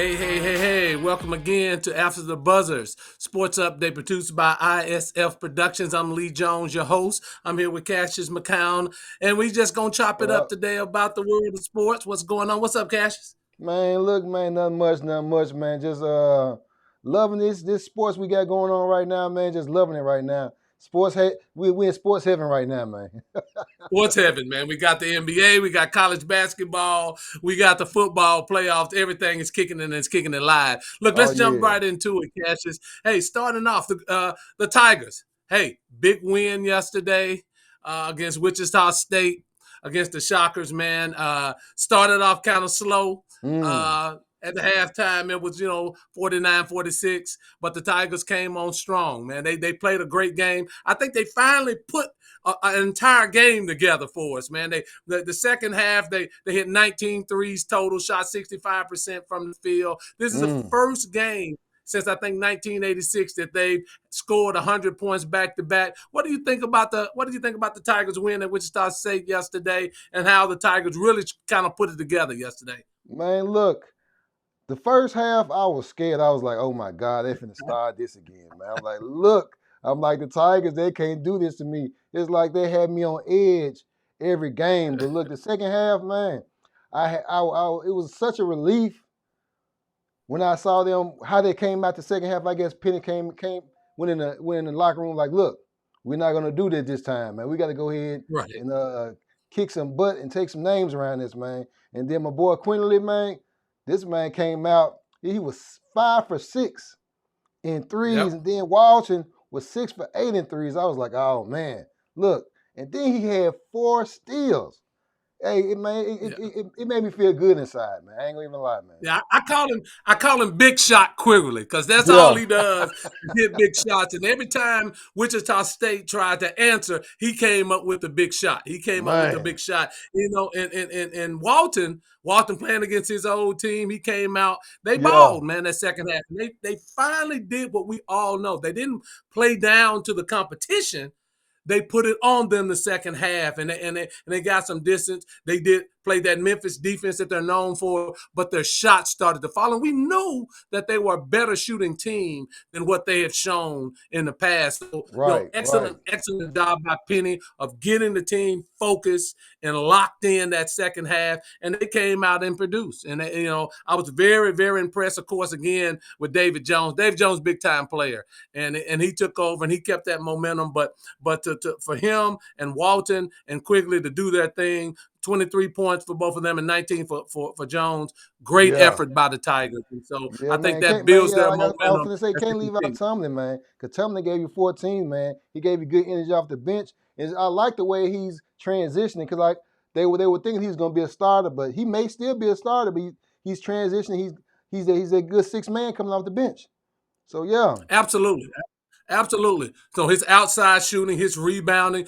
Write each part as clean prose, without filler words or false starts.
Hey. Welcome again to After the Buzzers, sports update produced by ISF Productions. I'm Lee Jones, your host. I'm here with Cassius McCown, and we just going to chop it What up up? today about the world of sports. What's going on? What's up, Cassius? Man, look, man, nothing much, man. Just loving this sports we got going on right now, man. Just loving it right now. We in sports heaven right now, man. What's heaven, man? We got the NBA, we got college basketball, we got the football playoffs. Everything is kicking and it's kicking it live. Look, Oh let's jump yeah. right into it, Cassius. Hey, starting off, the Tigers. Hey, big win yesterday against Wichita State, against the Shockers, man. Started off kind of slow. Mm. At the halftime, it was, 49-46, but the Tigers came on strong, man. They played a great game. I think they finally put an entire game together for us, man. The second half, they hit 19 threes total, shot 65% from the field. This is the Mm. first game since I think 1986 that they've scored 100 points back to back. What do you think about the Tigers win at Wichita State yesterday, and how the Tigers really kind of put it together yesterday? Man, look. The first half, I was scared. I was like, oh my God, they finna start this again, man. I'm like, look, I'm like, the Tigers, they can't do this to me. It's like they had me on edge every game. But look, the second half, man, it was such a relief when I saw them how they came out the second half. I guess Penny went in the locker room like, look, we're not gonna do this time, man. We got to go ahead Right. and kick some butt and take some names around this, man. And then my boy Quinley, man, this man came out. He was 5 for 6 in threes, Yep. and then Walton was 6 for 8 in threes. I was like, oh man, look. And then he had 4 steals. Hey, Yeah. it made me feel good inside, man. I ain't gonna even lie, man. Yeah, I call him Big Shot Quigley, because that's all Yeah, he does is hit big shots. And every time Wichita State tried to answer, he came up with a big shot. He came up with a man. big shot. And Walton playing against his old team, he came out. They Yeah, balled, man, that second half. And they finally did what we all know. They didn't play down to the competition. They put it on them the second half, and they got some distance. They did play that Memphis defense that they're known for, but their shots started to fall. And we knew that they were a better shooting team than what they had shown in the past. So, right. excellent job by Penny of getting the team focused and locked in that second half, and they came out and produced. And I was very, very impressed, of course, again with David Jones. David Jones, big time player, and he took over and he kept that momentum. But for him and Walton and Quigley to do their thing, 23 points for both of them and 19 for Jones. Great Yeah. effort by the Tigers. And so Yeah, I think man. that Can't man, builds yeah, their like I was momentum gonna say, as they can't leave out continue. Tumlin, man. Cause Tumlin gave you 14, man. He gave you good energy off the bench. And I like the way he's transitioning, because like they were thinking he was gonna be a starter, but he may still be a starter, but he's transitioning. He's a good 6 man coming off the bench. So yeah. Absolutely. Absolutely. So his outside shooting, his rebounding,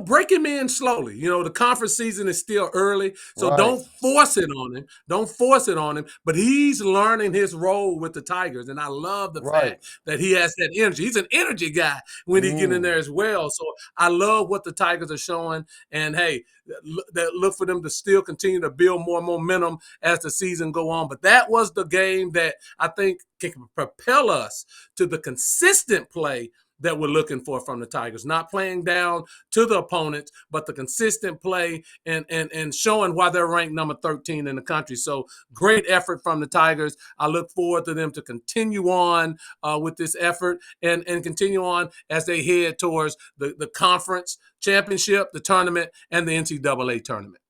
break him in slowly. The conference season is still early, so Right. don't force it on him. Don't force it on him. But he's learning his role with the Tigers, and I love the Right. fact that he has that energy. He's an energy guy when he get in Mm. there as well. So I love what the Tigers are showing, and hey, look for them to still continue to build more momentum as the season go on. But that was the game that I think can propel us to the consistent play that we're looking for from the Tigers. Not playing down to the opponents, but the consistent play and showing why they're ranked number 13 in the country. So great effort from the Tigers. I look forward to them to continue on with this effort and continue on as they head towards the conference championship, the tournament, and the NCAA tournament.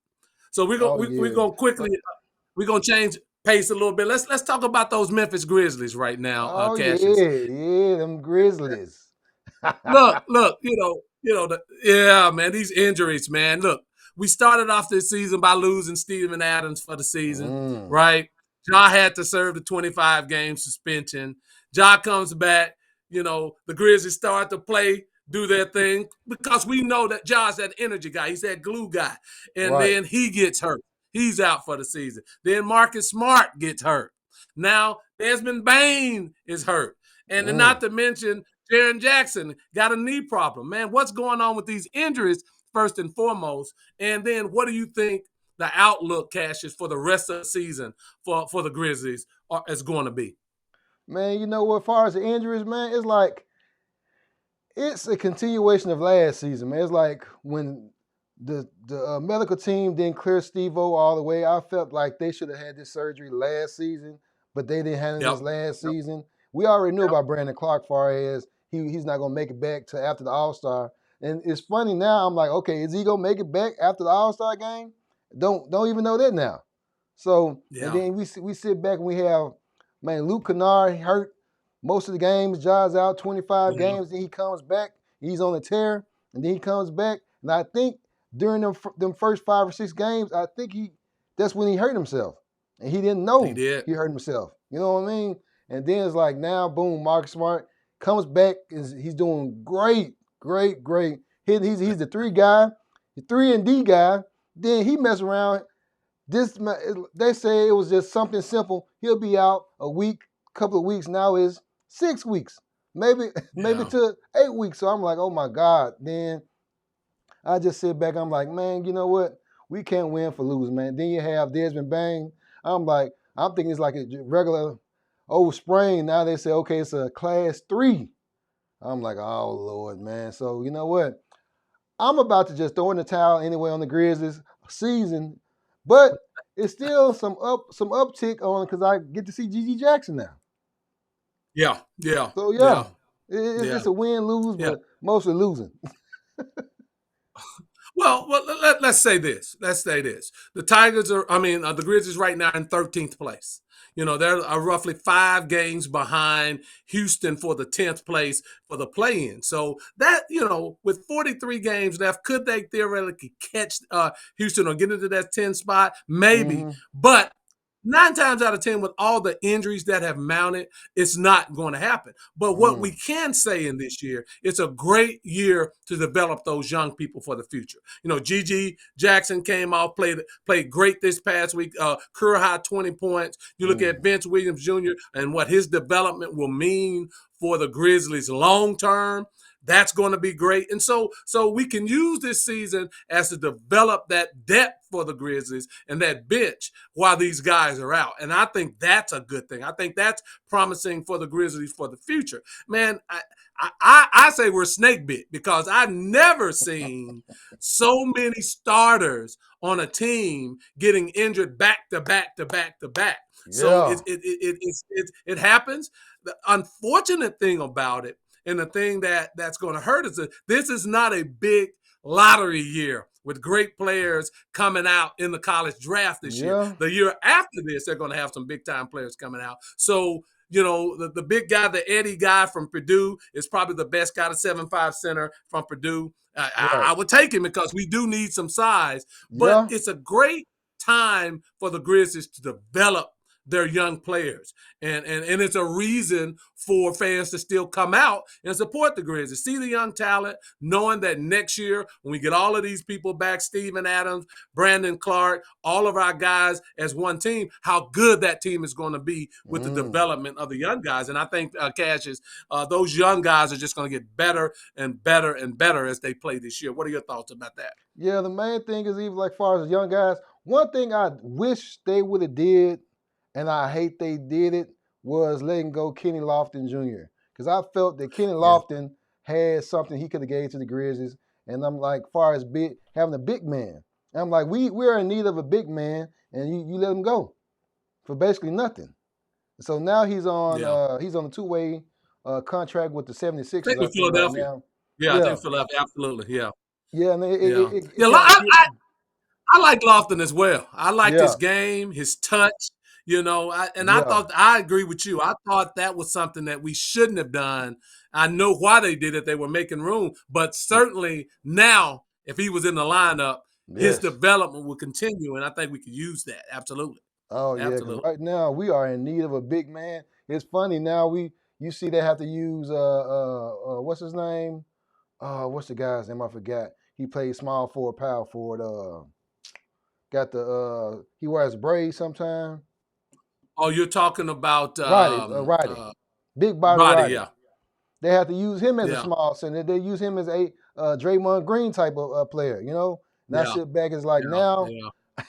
So we're gonna Oh we're yeah. gonna quickly But we're gonna change pace a little bit. Let's talk about those Memphis Grizzlies right now, oh Cassius. yeah, them Grizzlies. Look, yeah, man, these injuries, man. Look, we started off this season by losing Steven Adams for the season, Mm. right? Ja had to serve the 25-game suspension. Ja comes back, the Grizzlies start to play, do their thing, because we know that Ja's that energy guy. He's that glue guy. And Right. then he gets hurt. He's out for the season. Then Marcus Smart gets hurt. Now Desmond Bain is hurt. And then Mm. not to mention Jaron Jackson got a knee problem. Man, what's going on with these injuries, first and foremost? And then what do you think the outlook, Cassius, for the rest of the season for the Grizzlies is going to be? Man, you know what? As far as the injuries, man, it's like it's a continuation of last season, man. It's like when the medical team didn't clear Steve-O all the way. I felt like they should have had this surgery last season, but they didn't have it this last season. We already knew about Brandon Clark, far as he's not gonna make it back to after the All-Star. And it's funny now. I'm like, okay, is he gonna make it back after the All-Star game? Don't even know that now. So and then we sit back and we have, man, Luke Kennard hurt most of the games. Ja's out 25 games. Then he comes back. He's on a tear, and then he comes back. And I think during them first 5 or 6 games, I think that's when he hurt himself, and he didn't know he hurt himself. You know what I mean? And then it's like now, boom, Marcus Smart comes back. He's doing great. He's the 3 guy, the 3 and D guy. Then he mess around. They say it was just something simple. He'll be out a week, couple of weeks. Now is 6 weeks, maybe to 8 weeks. So I'm like, oh my God. Then I just sit back. I'm like, man, you know what? We can't win for losing, man. Then you have Desmond Bane. I'm thinking it's like a regular old sprain. Now they say, okay, it's a class 3. I'm like, oh Lord, man. So you know what? I'm about to just throw in the towel anyway on the Grizzlies season, but it's still some uptick on because I get to see G.G. Jackson now. Yeah. So it's a win-lose, but mostly losing. Well, let's say this. The Tigers the Grizzlies right now in 13th place. You know, they're roughly 5 games behind Houston for the 10th place for the play-in. So that, you know, with 43 games left, could they theoretically catch Houston or get into that 10 spot? Maybe. But 9 times out of 10, with all the injuries that have mounted, it's not going to happen. But what we can say in this year, it's a great year to develop those young people for the future. You know, G.G. Jackson came off, played great this past week, career high 20 points. You look at Vince Williams Jr. and what his development will mean for the Grizzlies long term. That's going to be great. And so we can use this season as to develop that depth for the Grizzlies and that bench while these guys are out. And I think that's a good thing. I think that's promising for the Grizzlies for the future. Man, I say we're snake bit because I've never seen so many starters on a team getting injured back to back to back to back. So it happens. The unfortunate thing about it, and the thing that's going to hurt is that this is not a big lottery year with great players coming out in the college draft this year. The year after this, they're going to have some big-time players coming out. So, you know, the big guy, the Eddie guy from Purdue is probably the best guy, the 7'5" center from Purdue. I would take him because we do need some size. But it's a great time for the Grizzlies to develop their young players. And it's a reason for fans to still come out and support the Grizzlies. See the young talent, knowing that next year, when we get all of these people back, Steven Adams, Brandon Clark, all of our guys as one team, how good that team is going to be with the development of the young guys. And I think, Cassius, those young guys are just going to get better and better and better as they play this year. What are your thoughts about that? Yeah, the main thing is, even like as far as the young guys, one thing I wish they would have did, and I hate they did it, was letting go Kenny Lofton Jr. Because I felt that Kenny Lofton had something he could have gave to the Grizzlies. And I'm like, far as having a big man. And I'm like, we're in need of a big man, and you let him go for basically nothing. So now he's on a 2-way contract with the 76ers. I think with Philadelphia. I think Philadelphia, absolutely, yeah. Yeah, and I like Lofton as well. I like his game, his touch. You know, I thought, I agree with you. I thought that was something that we shouldn't have done. I know why they did it. They were making room. But certainly now, if he was in the lineup, his development will continue, and I think we could use that. Absolutely. Oh, yeah, because right now we are in need of a big man. It's funny now you see they have to use, what's his name? What's the guy's name? I forgot. He plays small forward, power forward. He wears braids sometimes. Oh, you're talking about Roddy. Big body Roddy. Yeah. They have to use him as a small center. They use him as a Draymond Green type of player, you know? And I sit back, it's like now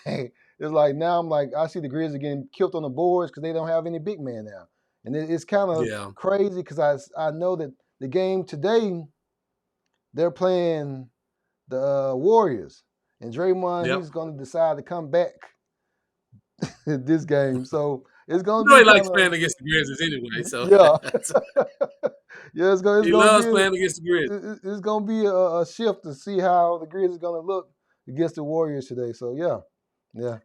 it's like now I'm like, I see the Grizzlies getting killed on the boards because they don't have any big man now. And it's kind of Yeah. crazy because I know that the game today, they're playing the Warriors. And Draymond, Yep. he's going to decide to come back this game. So it's going You to know be he kind likes of, playing against the Grizzlies anyway, so yeah. Yeah, it's he going to loves be playing against the Grizzlies. it's going to be a shift to see how the Grizzlies going to look against the Warriors today. So yeah. Yeah.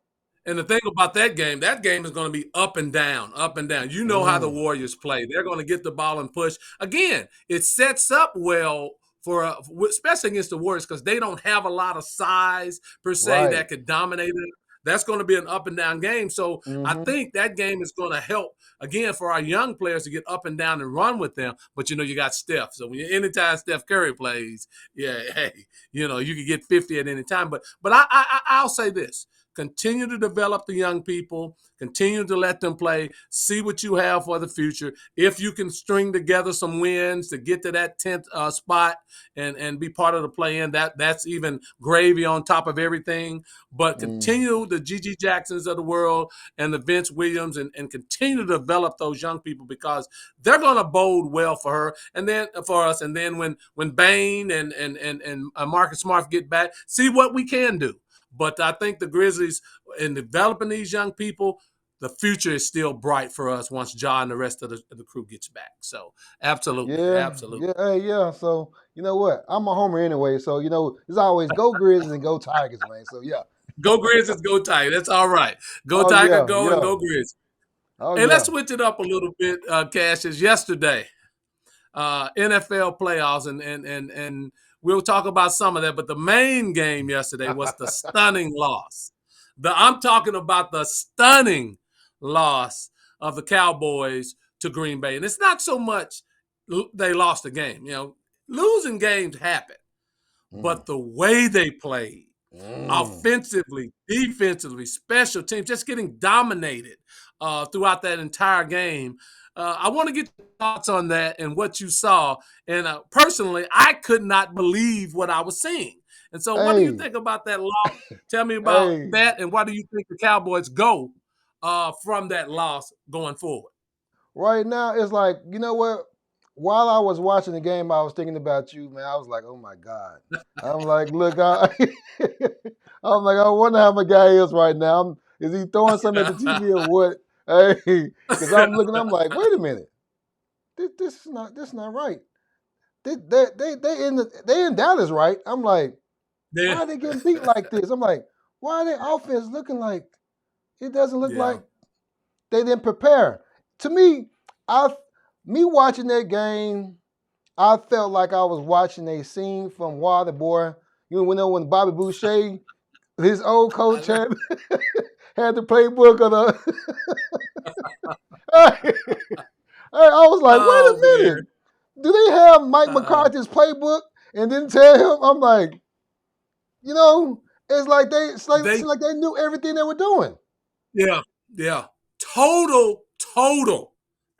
And the thing about that game is going to be up and down, up and down. You know how the Mm, Warriors play. They're going to get the ball and push. Again, it sets up well for especially against the Warriors because they don't have a lot of size per se right. that could dominate it. That's going to be an up and down game. So I Mm-hmm. think that game is going to help again for our young players to get up and down and run with them. But you got Steph. So anytime Steph Curry plays, yeah, hey, you can get 50 at any time. But I'll say this. Continue to develop the young people. Continue to let them play. See what you have for the future. If you can string together some wins to get to that 10th spot and be part of the play-in, that's even gravy on top of everything. But Mm. continue the G.G. Jacksons of the world and the Vince Williams and continue to develop those young people because they're going to bode well for her and then for us. And then when Bain and Marcus Smart get back, see what we can do. But I think the Grizzlies, in developing these young people, the future is still bright for us once Ja and the rest of the crew gets back. So, absolutely, Yeah, absolutely. yeah, hey, yeah. So you know what? I'm a homer anyway. So it's always go Grizzlies and go Tigers, man. So yeah. Go Grizzlies, go Tiger. That's all right. Go Oh Tiger, yeah, go and yeah. go Grizzlies. Oh Hey, let's yeah. switch it up a little bit, Cassius. Yesterday, NFL playoffs, and we'll talk about some of that. But the main game yesterday was the stunning loss. I'm talking about the stunning loss of the Cowboys to Green Bay, and it's not so much they lost the game. Losing games happen, Mm, but the way they played mm. offensively, defensively, special teams, just getting dominated throughout that entire game. I want to get your thoughts on that and what you saw. And personally, I could not believe what I was seeing. And so, what do you Hey, think about that loss? Tell me about hey. that, and why do you think the Cowboys go from that loss going forward? Right now, it's like you know what? While I was watching the game, I was thinking about you, man. I was like, oh my god. I'm like, look, I'm like, I wonder how my guy is right now. Is he throwing something at the TV or what? Hey, because I'm looking, I'm like, wait a minute. This is not right. They in Dallas, right? I'm like, why Yeah, are they getting beat like this? I'm like, why are their offense looking like it doesn't look yeah, like they didn't prepare? To me, I me watching that game, I felt like I was watching a scene from Water Boy. When Bobby Boucher, his old coach had had the playbook of the I was like, wait oh a man. minute. Do they have Mike Uh, McCarthy's playbook and didn't tell him? I'm like, you know, it they seemed like they knew everything they were doing. Yeah, yeah. Total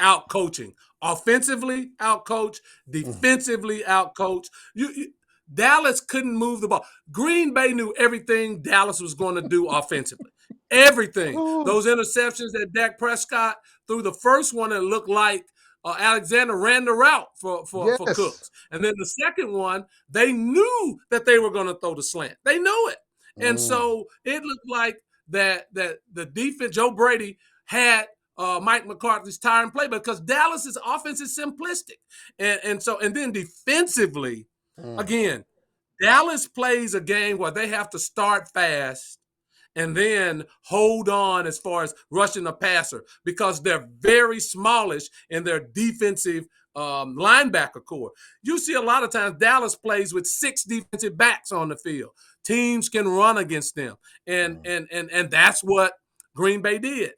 out coaching. Offensively out coach, Mm. defensively out coach. Dallas couldn't move the ball. Green Bay knew everything Dallas was going to do offensively. Everything. Ooh, Those interceptions that Dak Prescott threw, the first one that looked like Alexander ran the route for yes. Cooks. And then the second one, they knew that they were going to throw the slant. They knew it. And Mm, so it looked like that the defense, Joe Brady had Mike McCarthy's tire and play because Dallas's offense is simplistic, and then defensively, mm, again, Dallas plays a game where they have to start fast and then hold on as far as rushing the passer because they're very smallish in their defensive linebacker core. You see a lot of times Dallas plays with 6 defensive backs on the field. Teams can run against them, and mm. and and and that's what Green Bay did.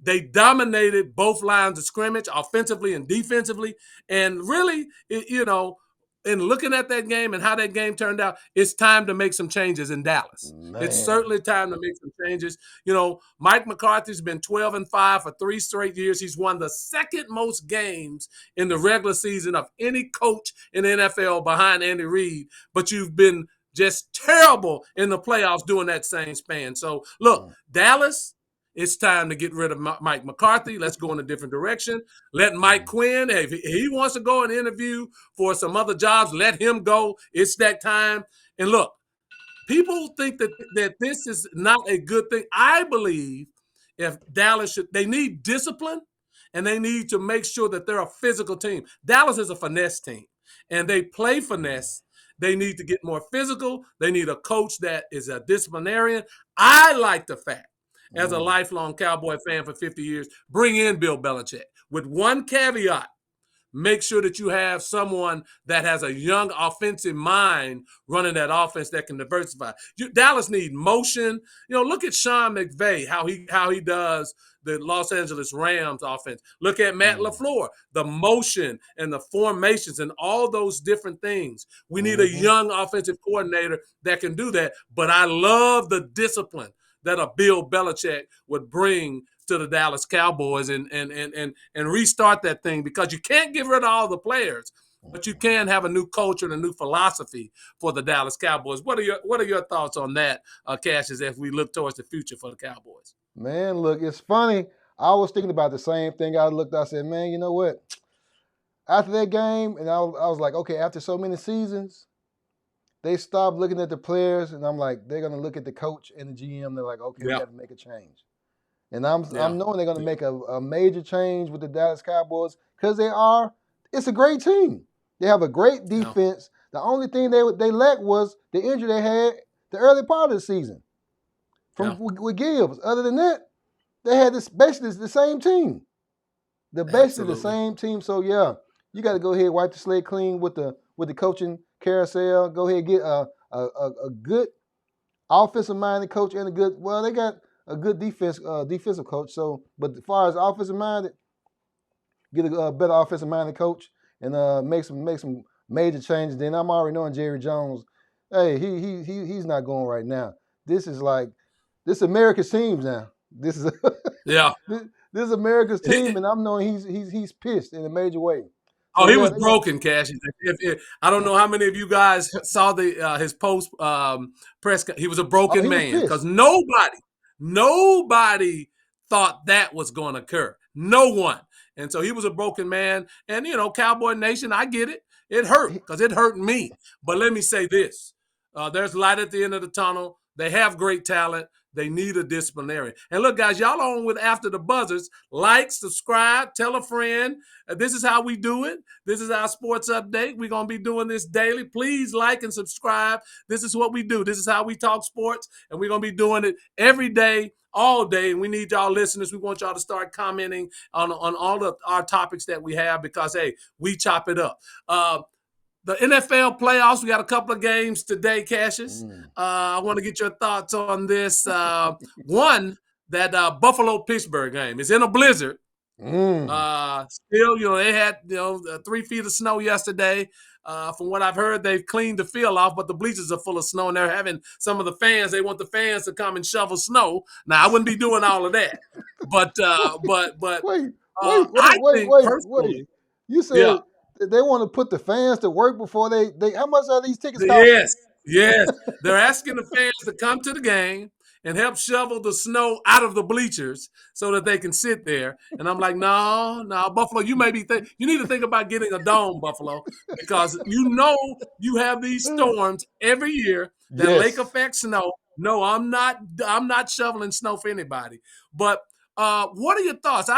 They dominated both lines of scrimmage, offensively and defensively, and really, in looking at that game and how that game turned out, it's time to make some changes in Dallas. It's Man. certainly time to make some changes. Mike McCarthy's been 12-5 for 3 straight years. He's won the second most games in the regular season of any coach in the NFL behind Andy Reid. But you've been just terrible in the playoffs during that same span. So look, Dallas, it's time to get rid of Mike McCarthy. Let's go in a different direction. Let Mike Quinn, if he wants to go and interview for some other jobs, let him go. It's that time. And look, people think that this is not a good thing. I believe if Dallas they need discipline and they need to make sure that they're a physical team. Dallas is a finesse team and they play finesse. They need to get more physical. They need a coach that is a disciplinarian. I like the fact, as a lifelong Cowboy fan for 50 years, bring in Bill Belichick with one caveat. Make sure that you have someone that has a young offensive mind running that offense that can diversify. Dallas need motion. Look at Sean McVay, how he does the Los Angeles Rams offense. Look at Matt LaFleur, the motion and the formations and all those different things. We need a young offensive coordinator that can do that. But I love the discipline that a Bill Belichick would bring to the Dallas Cowboys and restart that thing, because you can't get rid of all the players, but you can have a new culture and a new philosophy for the Dallas Cowboys. What are your thoughts on that, Cassius, as we look towards the future for the Cowboys? Man, look, it's funny. I was thinking about the same thing. I said, man, you know what? After that game, and I was like, okay, after so many seasons, they stopped looking at the players, and I'm like, they're going to look at the coach and the GM. They're like, okay, we got to make a change. And I'm knowing they're going to make a major change with the Dallas Cowboys, because it's a great team. They have a great defense. The only thing they lacked was the injury they had the early part of the season with Gibbs. Other than that, they had basically the same team. Basically the same team. So yeah, you got to go ahead, wipe the slate clean with the coaching carousel. Go ahead and get a good offensive minded coach and they got a good defensive coach. So, but as far as offensive minded, get a better offensive minded coach and make some major changes. Then I'm already knowing Jerry Jones. Hey, he's not going right now. This is America's teams now. This is this is America's team, and I'm knowing he's pissed in a major way. So he was broken, Cash. I don't know how many of you guys saw his post press. He was a broken man, because nobody thought that was going to occur. No one. And so he was a broken man. And, Cowboy Nation, I get it. It hurt, because it hurt me. But let me say this. There's light at the end of the tunnel. They have great talent. They need a disciplinarian. And look, guys, y'all on with After the Buzzers. Like, subscribe, tell a friend. This is how we do it. This is our sports update. We're going to be doing this daily. Please like and subscribe. This is what we do. This is how we talk sports, and we're going to be doing it every day, all day. And we need y'all listeners. We want y'all to start commenting on all of our topics that we have, because, hey, we chop it up. The NFL playoffs, we got a couple of games today, Cassius. I want to get your thoughts on this. One, that Buffalo-Pittsburgh game is in a blizzard. Still, they had 3 feet of snow yesterday. From what I've heard, they've cleaned the field off, but the bleachers are full of snow, and they're having some of the fans. They want the fans to come and shovel snow. Now, I wouldn't be doing all of that, but wait. You said they want to put the fans to work before they how much are these tickets costing? Yes. They're asking the fans to come to the game and help shovel the snow out of the bleachers so that they can sit there. And I'm like, no, Buffalo, you need to think about getting a dome, Buffalo, because you have these storms every year that lake effect snow. No, I'm not shoveling snow for anybody. But what are your thoughts?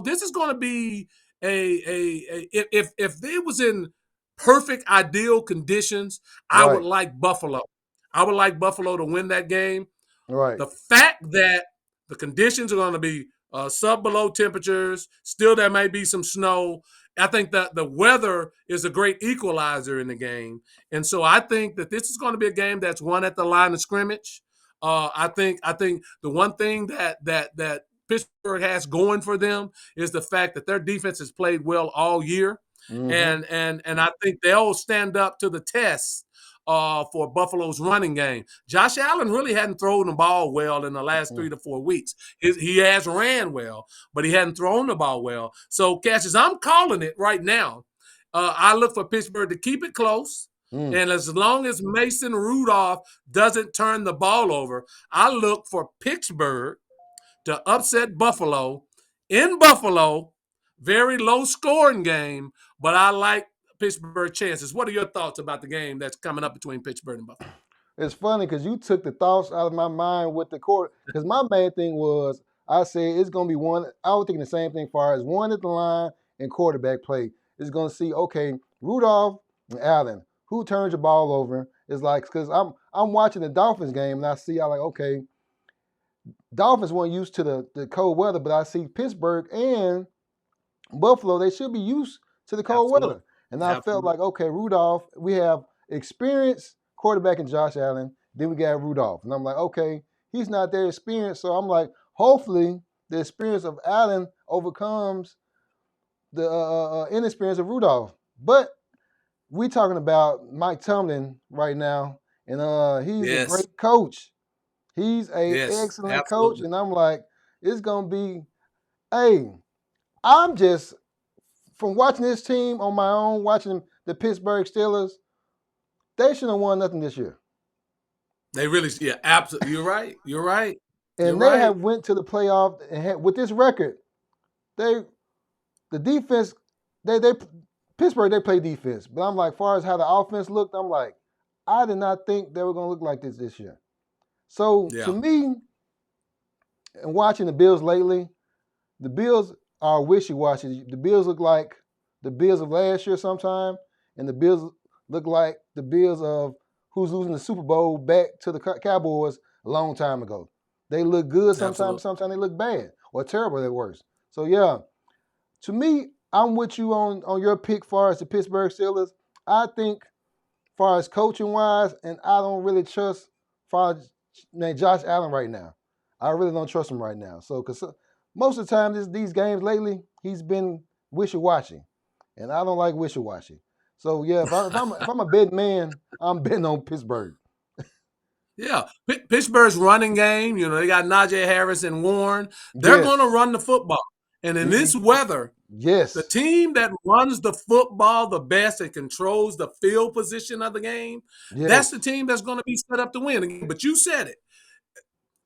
This is going to be if it was in perfect ideal conditions, I would like Buffalo. I would like Buffalo to win that game. Right. The fact that the conditions are going to be sub-below temperatures, still there may be some snow. I think that the weather is a great equalizer in the game. And so I think that this is going to be a game that's won at the line of scrimmage. I think the one thing that Pittsburgh has going for them is the fact that their defense has played well all year. And I think they'll stand up to the test for Buffalo's running game. Josh Allen really hadn't thrown the ball well in the last 3 to 4 weeks. He has ran well, but he hadn't thrown the ball well. So, Cassius, I'm calling it right now. I look for Pittsburgh to keep it close. And as long as Mason Rudolph doesn't turn the ball over, I look for Pittsburgh to upset Buffalo in Buffalo. Very low scoring game, but I like Pittsburgh chances. What are your thoughts about the game that's coming up between Pittsburgh and Buffalo? It's funny because you took the thoughts out of my mind with the court. Because my main thing was, I said it's going to be one. I was thinking the same thing as far as one at the line and quarterback play. It's going to see, okay, Rudolph and Allen, who turns the ball over? It's like, because I'm watching the Dolphins game and I see, I like, okay, Dolphins weren't used to the cold weather, but I see Pittsburgh and Buffalo, they should be used to the cold weather. And I felt like, okay, Rudolph, we have experienced quarterback in Josh Allen. Then we got Rudolph. And I'm like, okay, he's not that experienced. So I'm like, hopefully the experience of Allen overcomes the inexperience of Rudolph. But we talking about Mike Tomlin right now, and he's a great coach. He's an excellent coach. And I'm like, it's going to be, hey, I'm just, from watching this team on my own, watching the Pittsburgh Steelers, they shouldn't have won nothing this year. They really, yeah, absolutely. You're right. You're right. And they have went to the playoff and with this record. The defense, Pittsburgh, they play defense. But I'm like, as far as how the offense looked, I'm like, I did not think they were going to look like this year. So to me, and watching the Bills lately, the Bills are wishy-washy. The Bills look like the Bills of last year sometime, and the Bills look like the Bills of who's losing the Super Bowl back to the Cowboys a long time ago. They look good sometimes, sometimes they look bad or terrible at worst. So, yeah, to me, I'm with you on your pick far as the Pittsburgh Steelers. I think far as coaching-wise, and I don't really trust far as Josh Allen right now. I really don't trust him right now. So, because most of the time, these games lately, he's been wishy-washy, and I don't like wishy-washy. So yeah, if I'm a betting man, I'm betting on Pittsburgh. Yeah, Pittsburgh's running game. You know, they got Najee Harris and Warren. They're going to run the football, and in this weather, the team that runs the football the best and controls the field position of the game, that's the team that's going to be set up to win. But you said it.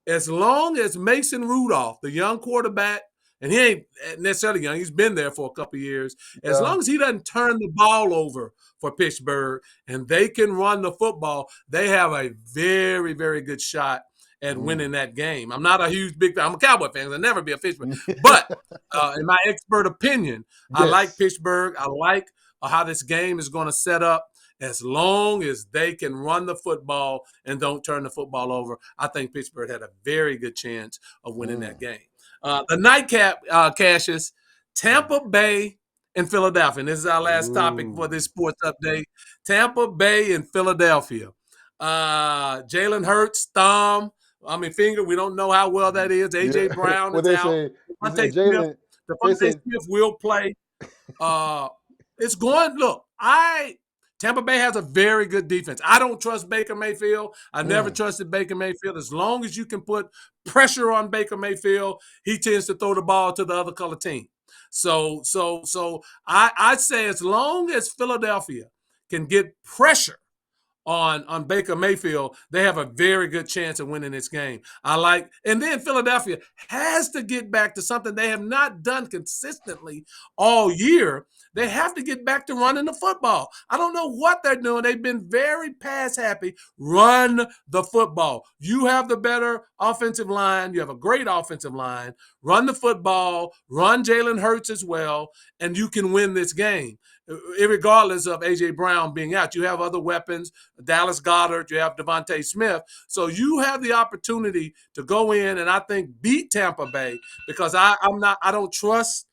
As long as Mason Rudolph, the young quarterback, and he ain't necessarily young, he's been there for a couple of years, as long as he doesn't turn the ball over for Pittsburgh and they can run the football, they have a very, very good shot at winning that game. I'm not a huge big fan. I'm a Cowboy fan. I'll never be a Pittsburgh. But in my expert opinion, I like Pittsburgh. I like how this game is going to set up. As long as they can run the football and don't turn the football over, I think Pittsburgh had a very good chance of winning that game. The nightcap, Cassius, Tampa Bay and Philadelphia. And this is our last topic for this sports update. Tampa Bay and Philadelphia. Jalen Hurts, thumb, finger. We don't know how well that is. A.J. Brown is out. Devontae Smith will play. It's going – look, Tampa Bay has a very good defense. I don't trust Baker Mayfield. I never trusted Baker Mayfield. As long as you can put pressure on Baker Mayfield, he tends to throw the ball to the other color team. So I'd say as long as Philadelphia can get pressure on Baker Mayfield, they have a very good chance of winning this game. And then Philadelphia has to get back to something they have not done consistently all year. They have to get back to running the football. I don't know what they're doing. They've been very pass happy. Run the football. You have the better offensive line. You have a great offensive line. Run the football. Run Jalen Hurts as well, and you can win this game. Regardless of A.J. Brown being out, you have other weapons, Dallas Goedert, you have Devontae Smith. So you have the opportunity to go in and I think beat Tampa Bay because I don't trust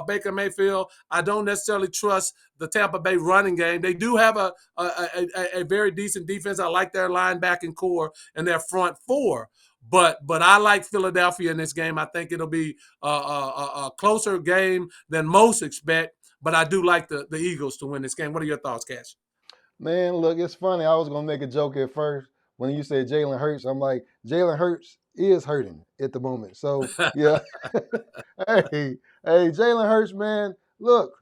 Baker Mayfield. I don't necessarily trust the Tampa Bay running game. They do have a very decent defense. I like their linebacking core and their front four. But I like Philadelphia in this game. I think it'll be a closer game than most expect. But I do like the Eagles to win this game. What are your thoughts, Cash? Man, look, it's funny. I was going to make a joke at first when you said Jalen Hurts. I'm like, Jalen Hurts is hurting at the moment. So, yeah. Hey, Jalen Hurts, man, look,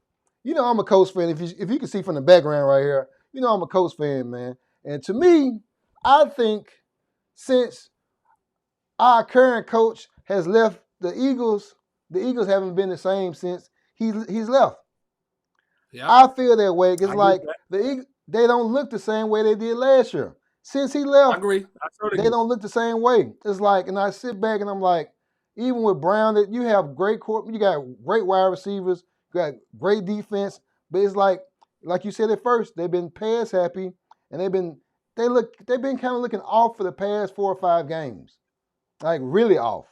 I'm a Colts fan. If you can see from the background right here, I'm a Colts fan, man. And to me, I think since our current coach has left the Eagles haven't been the same since he's left. Yeah, I feel that way. It's I agree with like that. they don't look the same way they did last year. Since he I left, agree. I certainly they agree. don't look the same way. It's like, and I sit back and I'm like, even with Brown, that you have you got great wide receivers, you got great defense, but it's like you said at first, they've been pass happy, and they've been kind of looking off for the past 4 or 5 games, like really off.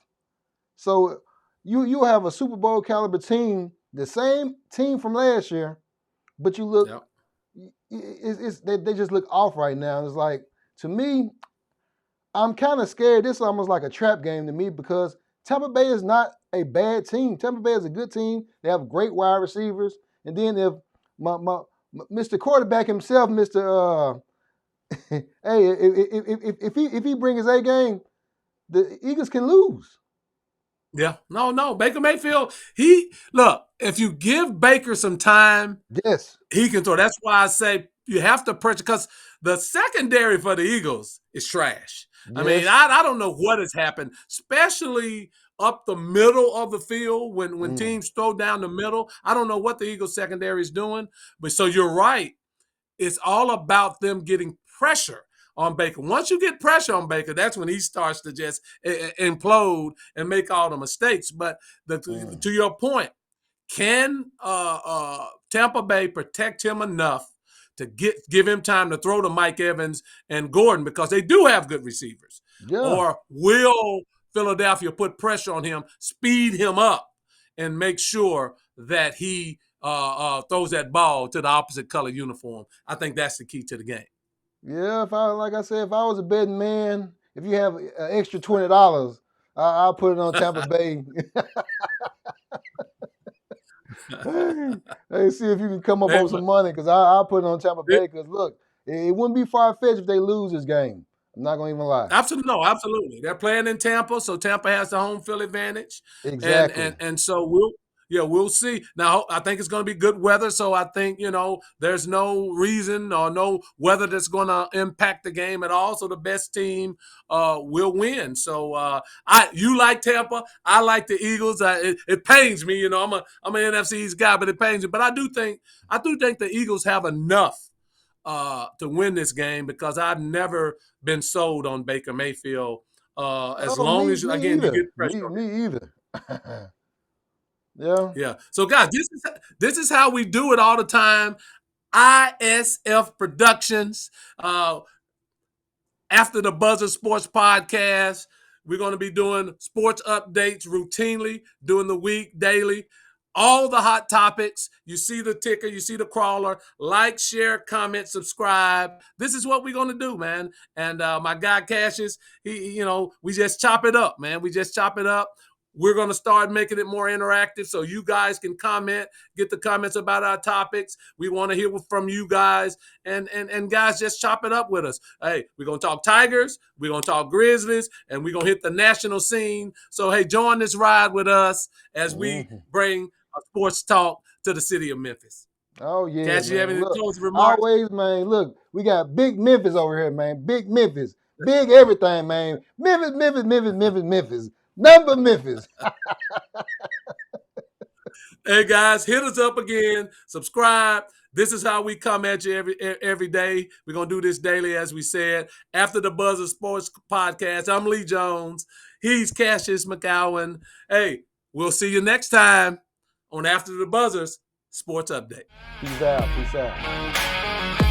So you have a Super Bowl caliber team, the same team from last year, but you look, Yep. they just look off right now. It's like, to me, I'm kind of scared. This is almost like a trap game to me because Tampa Bay is not a bad team. Tampa Bay is a good team. They have great wide receivers. And then if Mr. Quarterback himself, Mr. Hey, if he bring his A game, the Eagles can lose. Yeah. No. Baker Mayfield, look, if you give Baker some time, Yes. he can throw. That's why I say you have to pressure, because the secondary for the Eagles is trash. I mean, Yes. I don't know what has happened, especially up the middle of the field when teams throw down the middle. I don't know what the Eagles secondary is doing. But so you're right. It's all about them getting pressure on Baker. Once you get pressure on Baker, that's when he starts to just implode and make all the mistakes. But to your point, can Tampa Bay protect him enough to give him time to throw to Mike Evans and Gordon, because they do have good receivers? Yeah. Or will Philadelphia put pressure on him, speed him up, and make sure that he throws that ball to the opposite color uniform? I think that's the key to the game. Yeah, like I said, if I was a betting man, if you have an extra $20, I'll put it on Tampa Bay. Hey, see if you can come up on some money, because I'll put it on Tampa Bay. Because look, it wouldn't be far-fetched if they lose this game. I'm not gonna even lie. Absolutely. They're playing in Tampa, so Tampa has the home field advantage. Exactly. And so we'll see. Now I think it's going to be good weather, so I think there's no reason or no weather that's going to impact the game at all. So the best team will win. So you like Tampa, I like the Eagles. It pains me, I'm an NFC East guy, but it pains me. But I do think the Eagles have enough to win this game, because I've never been sold on Baker Mayfield. As long as, again, either. you get pressure on him. Me either. Yeah. Yeah. So, guys, this is how we do it all the time. ISF Productions. After the Buzzer Sports Podcast, we're going to be doing sports updates routinely during the week, daily. All the hot topics. You see the ticker, you see the crawler. Like, share, comment, subscribe. This is what we're going to do, man. And my guy Cassius, we just chop it up, man. We just chop it up. We're going to start making it more interactive so you guys can comment, get the comments about our topics. We want to hear from you guys, and guys, just chop it up with us. Hey, we're going to talk Tigers, we're going to talk Grizzlies, and we're going to hit the national scene. So, hey, join this ride with us as we bring a sports talk to the city of Memphis. Oh, yeah, Cash, you have any closing remarks? Always, man. Look, we got big Memphis over here, man. Big Memphis. Big everything, man. Memphis. Number Memphis. Hey, guys, hit us up again. Subscribe. This is how we come at you every day. We're going to do this daily, as we said. After the Buzzer Sports Podcast, I'm Lee Jones. He's Cassius McCowan. Hey, we'll see you next time on After the Buzzers Sports Update. Peace out.